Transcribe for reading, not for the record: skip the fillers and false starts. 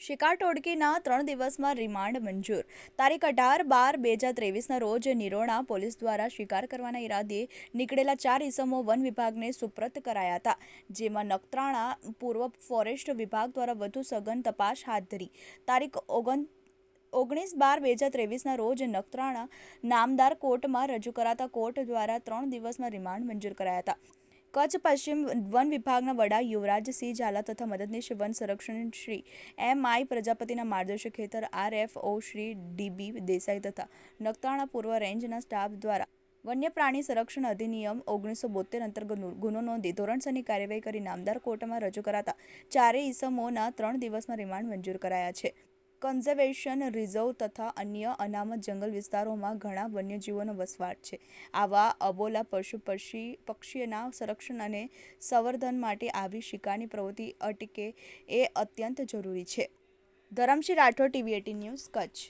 શિકાર ટોળકીના 3 દિવસમાં રિમાન્ડ મંજૂર. તારીખ 18/12/2023ના રોજ નિરોણા પોલીસ દ્વારા શિકાર કરવાના ઈરાદે નીકળેલા 4 ઈસમો વન વિભાગને સુપ્રત કરાયા હતા, જેમાં નખત્રાણા પૂર્વ ફોરેસ્ટ વિભાગ દ્વારા વધુ સઘન તપાસ હાથ ધરી. તારીખ 19/12/2023ના રોજ નખત્રાણા નામદાર કોર્ટમાં રજૂ કરાતા કોર્ટ દ્વારા 3 દિવસના રિમાન્ડ મંજૂર કરાયા હતા. કચ્છ પશ્ચિમ વન વિભાગના વડા યુવરાજસિંહ ઝાલા તથા મદદનીશ વન સંરક્ષણ શ્રી એમ.આઈ. પ્રજાપતિના માર્ગદર્શન હેઠળ આર.એફ.ઓ. શ્રી ડી.બી. દેસાઈ તથા નખત્રાણા પૂર્વ રેન્જના સ્ટાફ દ્વારા વન્ય પ્રાણી સંરક્ષણ અધિનિયમ 1972 અંતર્ગત ગુનો નોંધી ધોરણસરની કાર્યવાહી કરી નામદાર કોર્ટમાં રજૂ કરાતા ચારેય ઈસમોના 3 દિવસના રિમાન્ડ મંજૂર કરાયા છે. કન્ઝર્વેશન રિઝર્વ તથા અન્ય અનામત જંગલ વિસ્તારોમાં ઘણા વન્યજીવોનો વસવાટ છે. આવા અબોલા પક્ષીઓના સંરક્ષણ અને સંવર્ધન માટે આવી શિકારની પ્રવૃત્તિ અટકે એ અત્યંત જરૂરી છે. Dharamsinh Rathod, TV18 news, Kutch.